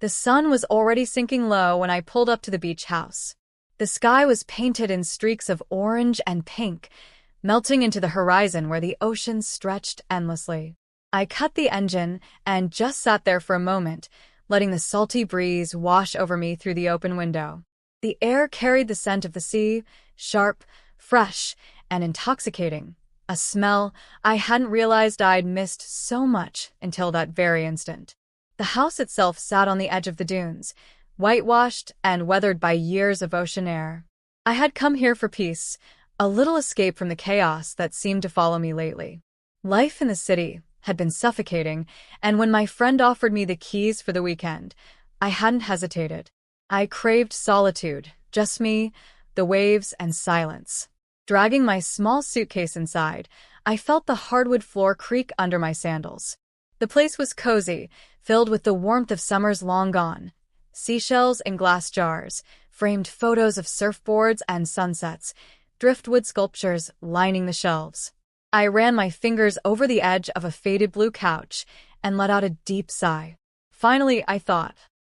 The sun was already sinking low when I pulled up to the beach house. The sky was painted in streaks of orange and pink, melting into the horizon where the ocean stretched endlessly. I cut the engine and just sat there for a moment, letting the salty breeze wash over me through the open window. The air carried the scent of the sea, sharp, fresh, and intoxicating, a smell I hadn't realized I'd missed so much until that very instant. The house itself sat on the edge of the dunes, whitewashed and weathered by years of ocean air. I had come here for peace, a little escape from the chaos that seemed to follow me lately. Life in the city had been suffocating, and when my friend offered me the keys for the weekend, I hadn't hesitated. I craved solitude, just me, the waves, and silence. Dragging my small suitcase inside, I felt the hardwood floor creak under my sandals. The place was cozy, filled with the warmth of summers long gone. Seashells in glass jars, framed photos of surfboards and sunsets, driftwood sculptures lining the shelves. I ran my fingers over the edge of a faded blue couch and let out a deep sigh. Finally, I thought,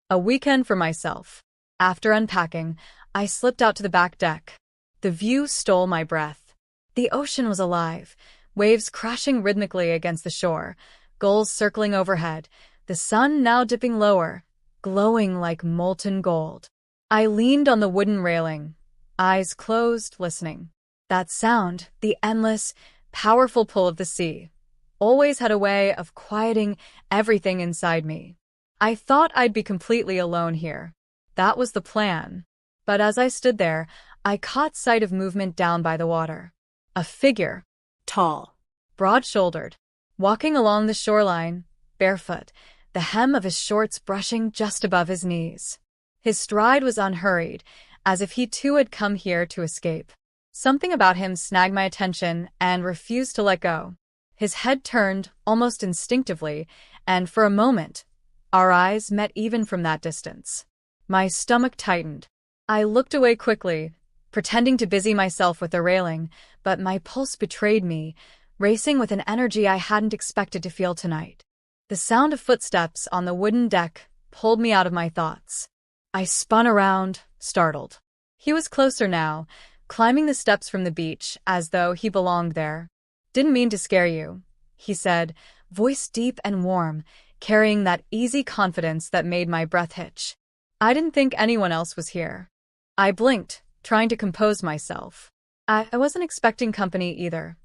a weekend for myself. After unpacking, I slipped out to the back deck. The view stole my breath. The ocean was alive, waves crashing rhythmically against the shore, gulls circling overhead, the sun now dipping lower, glowing like molten gold. I leaned on the wooden railing, eyes closed, listening. That sound, the endless, powerful pull of the sea, always had a way of quieting everything inside me. I thought I'd be completely alone here. That was the plan. But as I stood there, I caught sight of movement down by the water. A figure, tall, broad-shouldered, walking along the shoreline, barefoot, the hem of his shorts brushing just above his knees. His stride was unhurried, as if he too had come here to escape. Something about him snagged my attention and refused to let go. His head turned, almost instinctively, and for a moment, our eyes met even from that distance. My stomach tightened. I looked away quickly, pretending to busy myself with the railing, but my pulse betrayed me, racing with an energy I hadn't expected to feel tonight. The sound of footsteps on the wooden deck pulled me out of my thoughts. I spun around, startled. He was closer now, climbing the steps from the beach as though he belonged there. "Didn't mean to scare you," he said, voice deep and warm, carrying that easy confidence that made my breath hitch. "I didn't think anyone else was here." I blinked, trying to compose myself. I wasn't expecting company either,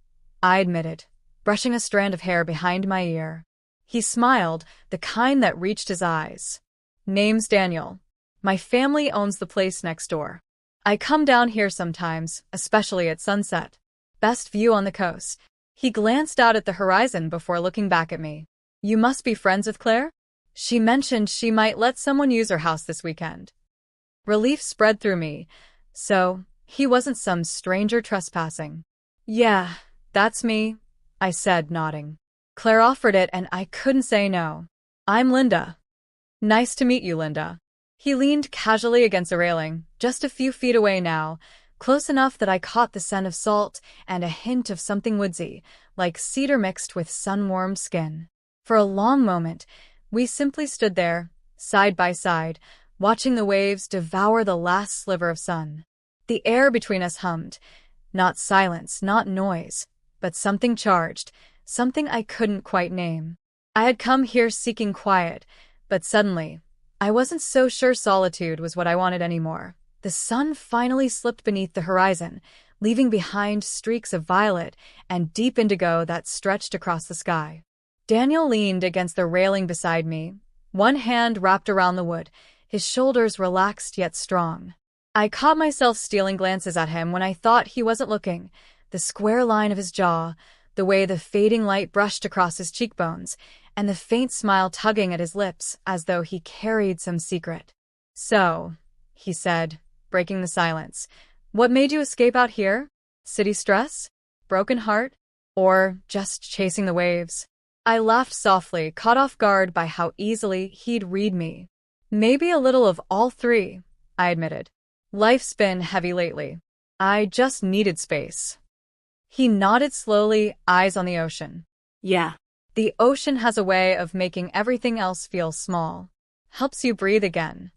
I admitted, brushing a strand of hair behind my ear. He smiled, the kind that reached his eyes. "Name's Daniel. My family owns the place next door. I come down here sometimes, especially at sunset. Best view on the coast." He glanced out at the horizon before looking back at me. "You must be friends with Claire? She mentioned she might let someone use her house this weekend." Relief spread through me. So, he wasn't some stranger trespassing. "Yeah, that's me," I said, nodding. "Claire offered it and I couldn't say no. I'm Linda." "Nice to meet you, Linda." He leaned casually against a railing, just a few feet away now, close enough that I caught the scent of salt and a hint of something woodsy, like cedar mixed with sun-warmed skin. For a long moment, we simply stood there, side by side, watching the waves devour the last sliver of sun. The air between us hummed, not silence, not noise, but something charged, something I couldn't quite name. I had come here seeking quiet, but suddenly, I wasn't so sure solitude was what I wanted anymore. The sun finally slipped beneath the horizon, leaving behind streaks of violet and deep indigo that stretched across the sky. Daniel leaned against the railing beside me, one hand wrapped around the wood, his shoulders relaxed yet strong. I caught myself stealing glances at him when I thought he wasn't looking, the square line of his jaw, the way the fading light brushed across his cheekbones, and the faint smile tugging at his lips as though he carried some secret. "So," he said, breaking the silence, "what made you escape out here? City stress? Broken heart? Or just chasing the waves?" I laughed softly, caught off guard by how easily he'd read me. "Maybe a little of all three," I admitted. "Life's been heavy lately. I just needed space." He nodded slowly, eyes on the ocean. "Yeah. The ocean has a way of making everything else feel small. helps you breathe again."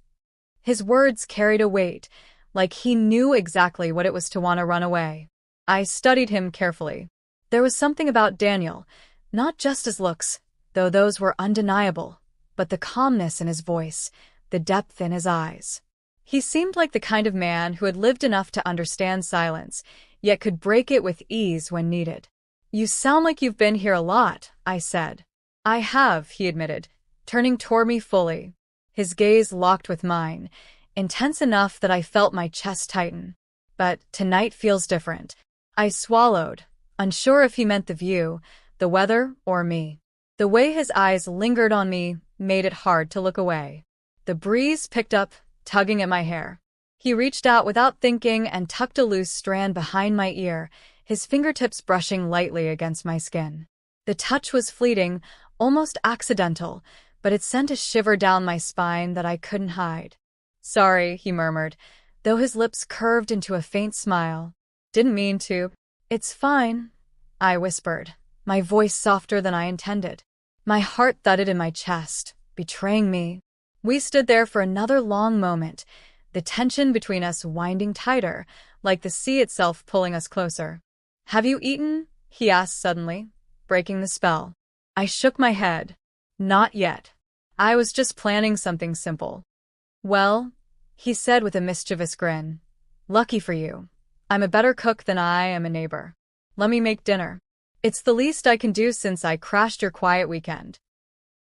His words carried a weight, like he knew exactly what it was to want to run away. I studied him carefully. There was something about Daniel, not just his looks, though those were undeniable, but the calmness in his voice, the depth in his eyes. He seemed like the kind of man who had lived enough to understand silence, yet could break it with ease when needed. "You sound like you've been here a lot," I said. "I have," he admitted, turning toward me fully. His gaze locked with mine, intense enough that I felt my chest tighten. "But tonight feels different." I swallowed, unsure if he meant the view, the weather, or me. The way his eyes lingered on me made it hard to look away. The breeze picked up, tugging at my hair. He reached out without thinking and tucked a loose strand behind my ear, his fingertips brushing lightly against my skin. The touch was fleeting, almost accidental, but it sent a shiver down my spine that I couldn't hide. "Sorry," he murmured, though his lips curved into a faint smile. "Didn't mean to." "It's fine," I whispered, my voice softer than I intended. My heart thudded in my chest, betraying me. We stood there for another long moment, the tension between us winding tighter, like the sea itself pulling us closer. "Have you eaten?" he asked suddenly, breaking the spell. I shook my head. "Not yet. I was just planning something simple." "Well," he said with a mischievous grin, "lucky for you. I'm a better cook than I am a neighbor. Let me make dinner. It's the least I can do since I crashed your quiet weekend."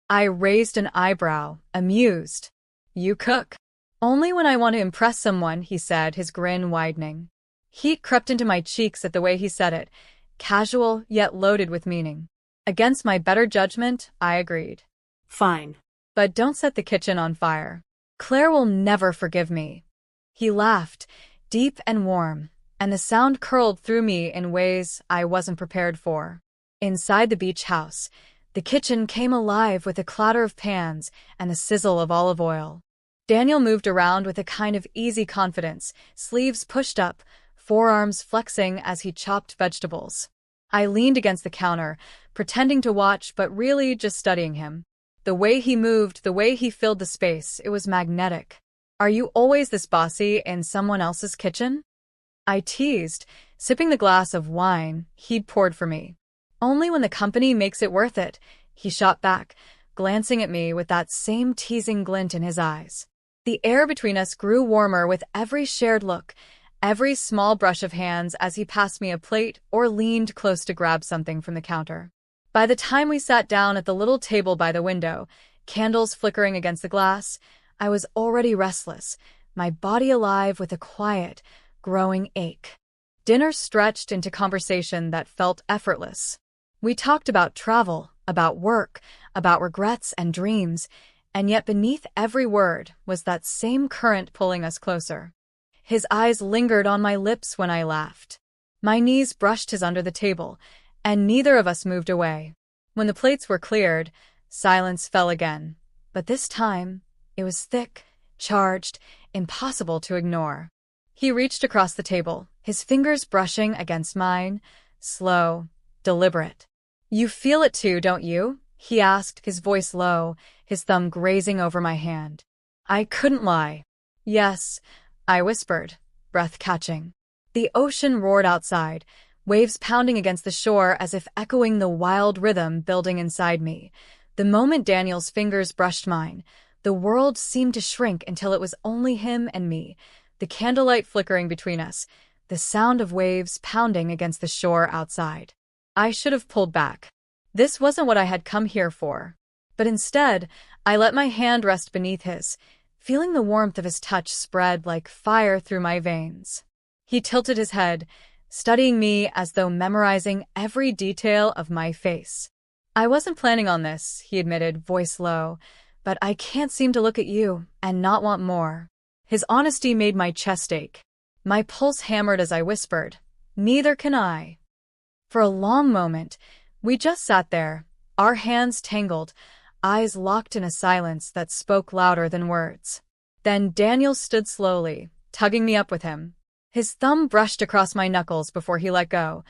I raised an eyebrow, amused. "You cook?" "Only when I want to impress someone," he said, his grin widening. Heat crept into my cheeks at the way he said it, casual yet loaded with meaning. Against my better judgment, I agreed. "Fine. But don't set the kitchen on fire. Claire will never forgive me." He laughed, deep and warm, and the sound curled through me in ways I wasn't prepared for. Inside the beach house, the kitchen came alive with the clatter of pans and the sizzle of olive oil. Daniel moved around with a kind of easy confidence, sleeves pushed up, forearms flexing as he chopped vegetables. I leaned against the counter, pretending to watch but really just studying him. The way he moved, the way he filled the space, it was magnetic. "Are you always this bossy in someone else's kitchen?" I teased, sipping the glass of wine he'd poured for me. "Only when the company makes it worth it," he shot back, glancing at me with that same teasing glint in his eyes. The air between us grew warmer with every shared look, every small brush of hands as he passed me a plate or leaned close to grab something from the counter. By the time we sat down at the little table by the window, candles flickering against the glass, I was already restless, my body alive with a quiet, growing ache. Dinner stretched into conversation that felt effortless. We talked about travel, about work, about regrets and dreams, and yet beneath every word was that same current pulling us closer. His eyes lingered on my lips when I laughed. My knees brushed his under the table, and neither of us moved away. When the plates were cleared, silence fell again, but this time it was thick, charged, impossible to ignore. He reached across the table, his fingers brushing against mine, slow, deliberate. "You feel it too, don't you?" he asked, his voice low, his thumb grazing over my hand. I couldn't lie. "Yes," I whispered, breath catching. The ocean roared outside, waves pounding against the shore as if echoing the wild rhythm building inside me. The moment Daniel's fingers brushed mine, the world seemed to shrink until it was only him and me, the candlelight flickering between us, the sound of waves pounding against the shore outside. I should have pulled back. This wasn't what I had come here for. But instead, I let my hand rest beneath his, feeling the warmth of his touch spread like fire through my veins. He tilted his head, studying me as though memorizing every detail of my face. "I wasn't planning on this," he admitted, voice low, "but I can't seem to look at you and not want more." His honesty made my chest ache. My pulse hammered as I whispered, "Neither can I." For a long moment, we just sat there, our hands tangled, eyes locked in a silence that spoke louder than words. Then Daniel stood slowly, tugging me up with him. His thumb brushed across my knuckles before he let go,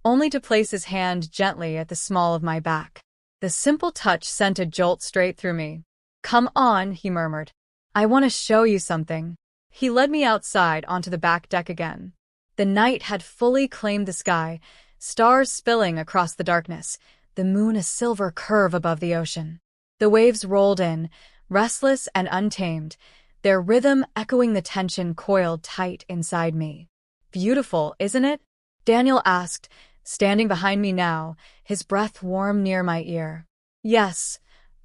only to place his hand gently at the small of my back. The simple touch sent a jolt straight through me. "Come on," he murmured. "I want to show you something." He led me outside onto the back deck again. The night had fully claimed the sky, stars spilling across the darkness, the moon a silver curve above the ocean. The waves rolled in, restless and untamed, their rhythm echoing the tension coiled tight inside me. "Beautiful, isn't it?" Daniel asked, standing behind me now, his breath warm near my ear. "Yes,"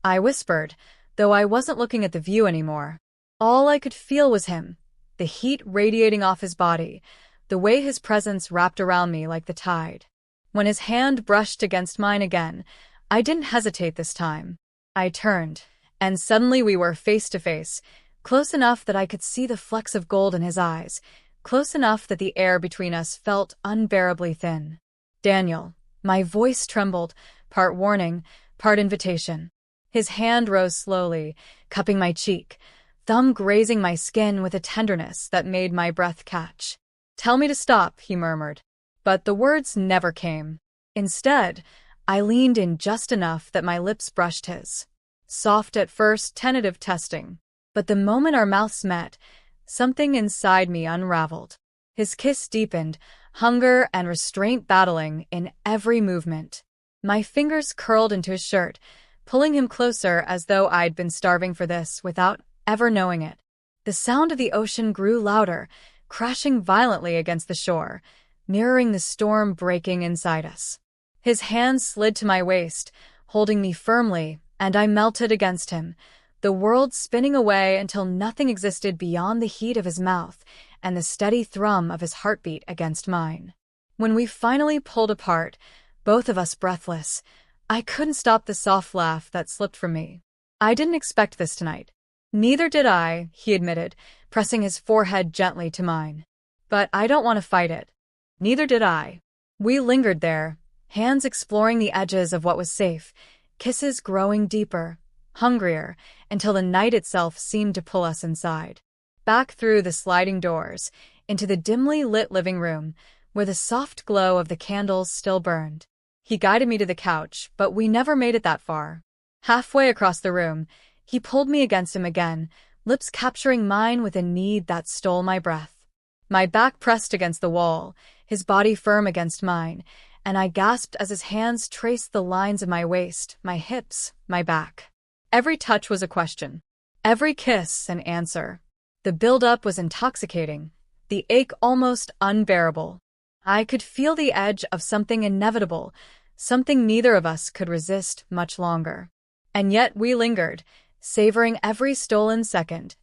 I whispered, though I wasn't looking at the view anymore. All I could feel was him, the heat radiating off his body, the way his presence wrapped around me like the tide. When his hand brushed against mine again, I didn't hesitate this time. I turned, and suddenly we were face to face, close enough that I could see the flecks of gold in his eyes, close enough that the air between us felt unbearably thin. "Daniel." My voice trembled, part warning, part invitation. His hand rose slowly, cupping my cheek, thumb grazing my skin with a tenderness that made my breath catch. "Tell me to stop," he murmured. But the words never came. Instead, I leaned in just enough that my lips brushed his. Soft at first, tentative testing. But the moment our mouths met, something inside me unraveled. His kiss deepened, hunger and restraint battling in every movement. My fingers curled into his shirt, pulling him closer as though I'd been starving for this without ever knowing it. The sound of the ocean grew louder, crashing violently against the shore, mirroring the storm breaking inside us. His hands slid to my waist, holding me firmly, and I melted against him, the world spinning away until nothing existed beyond the heat of his mouth and the steady thrum of his heartbeat against mine. When we finally pulled apart, both of us breathless, I couldn't stop the soft laugh that slipped from me. "I didn't expect this tonight." "Neither did I," he admitted, pressing his forehead gently to mine. "But I don't want to fight it." "Neither did I." We lingered there, hands exploring the edges of what was safe, kisses growing deeper, hungrier, until the night itself seemed to pull us inside. Back through the sliding doors, into the dimly lit living room, where the soft glow of the candles still burned. He guided me to the couch, but we never made it that far. Halfway across the room, he pulled me against him again, lips capturing mine with a need that stole my breath. My back pressed against the wall, his body firm against mine, and I gasped as his hands traced the lines of my waist, my hips, my back. Every touch was a question. Every kiss an answer. The build-up was intoxicating, the ache almost unbearable. I could feel the edge of something inevitable, something neither of us could resist much longer. And yet we lingered, savoring every stolen second,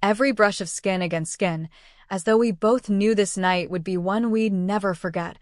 every brush of skin against skin, as though we both knew this night would be one we'd never forget.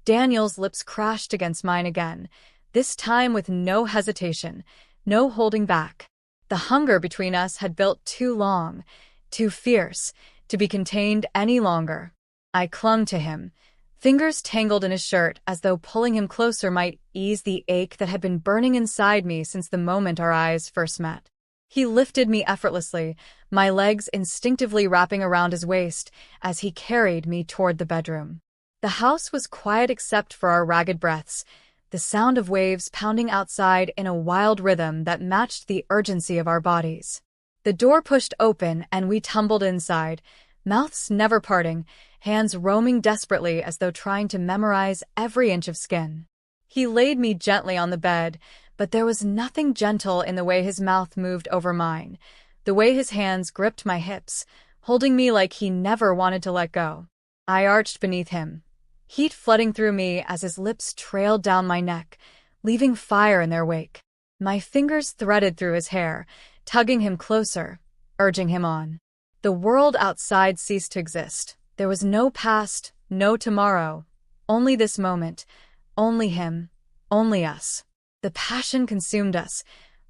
Daniel's lips crashed against mine again, this time with no hesitation, no holding back. The hunger between us had built too long, too fierce, to be contained any longer. I clung to him, fingers tangled in his shirt as though pulling him closer might ease the ache that had been burning inside me since the moment our eyes first met. He lifted me effortlessly, my legs instinctively wrapping around his waist as he carried me toward the bedroom. The house was quiet except for our ragged breaths, the sound of waves pounding outside in a wild rhythm that matched the urgency of our bodies. The door pushed open and we tumbled inside, mouths never parting, hands roaming desperately as though trying to memorize every inch of skin. He laid me gently on the bed, but there was nothing gentle in the way his mouth moved over mine, the way his hands gripped my hips, holding me like he never wanted to let go. I arched beneath him, heat flooding through me as his lips trailed down my neck, leaving fire in their wake. My fingers threaded through his hair, tugging him closer, urging him on. The world outside ceased to exist. There was no past, no tomorrow, only this moment, only him, only us. The passion consumed us,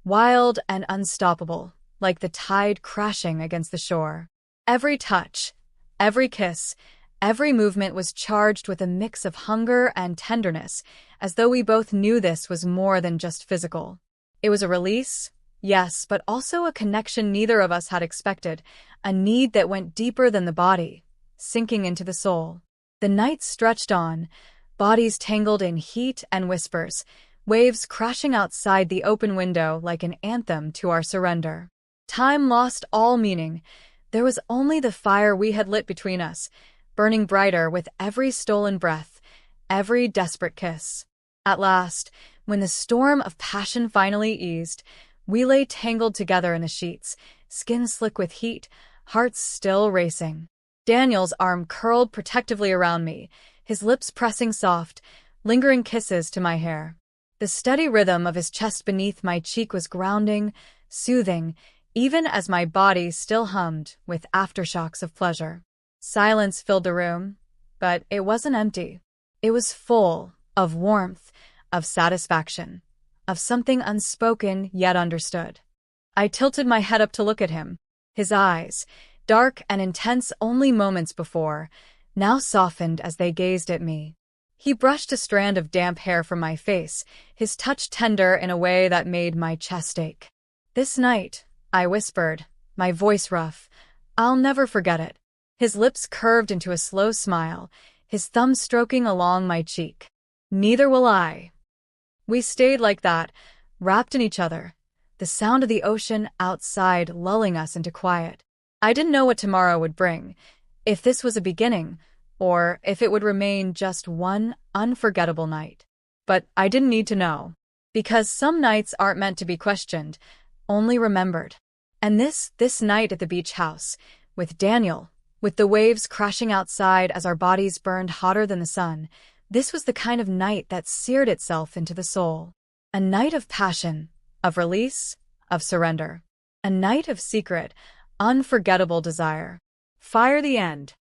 wild and unstoppable, like the tide crashing against the shore. Every touch, every kiss, every movement was charged with a mix of hunger and tenderness, as though we both knew this was more than just physical. It was a release, yes, but also a connection neither of us had expected, a need that went deeper than the body, sinking into the soul. The night stretched on, bodies tangled in heat and whispers, waves crashing outside the open window like an anthem to our surrender. Time lost all meaning. There was only the fire we had lit between us, burning brighter with every stolen breath, every desperate kiss. At last, when the storm of passion finally eased, we lay tangled together in the sheets, skin slick with heat, hearts still racing. Daniel's arm curled protectively around me, his lips pressing soft, lingering kisses to my hair. The steady rhythm of his chest beneath my cheek was grounding, soothing, even as my body still hummed with aftershocks of pleasure. Silence filled the room, but it wasn't empty. It was full of warmth, of satisfaction, of something unspoken yet understood. I tilted my head up to look at him. His eyes, dark and intense only moments before, now softened as they gazed at me. He brushed a strand of damp hair from my face, his touch tender in a way that made my chest ache. "This night," I whispered, my voice rough, "I'll never forget it." His lips curved into a slow smile, his thumb stroking along my cheek. "Neither will I." We stayed like that, wrapped in each other, the sound of the ocean outside lulling us into quiet. I didn't know what tomorrow would bring, if this was a beginning, or if it would remain just one unforgettable night. But I didn't need to know, because some nights aren't meant to be questioned, only remembered. And this night at the beach house, with Daniel, with the waves crashing outside as our bodies burned hotter than the sun, this was the kind of night that seared itself into the soul. A night of passion, of release, of surrender. A night of secret, unforgettable desire. Fire the end.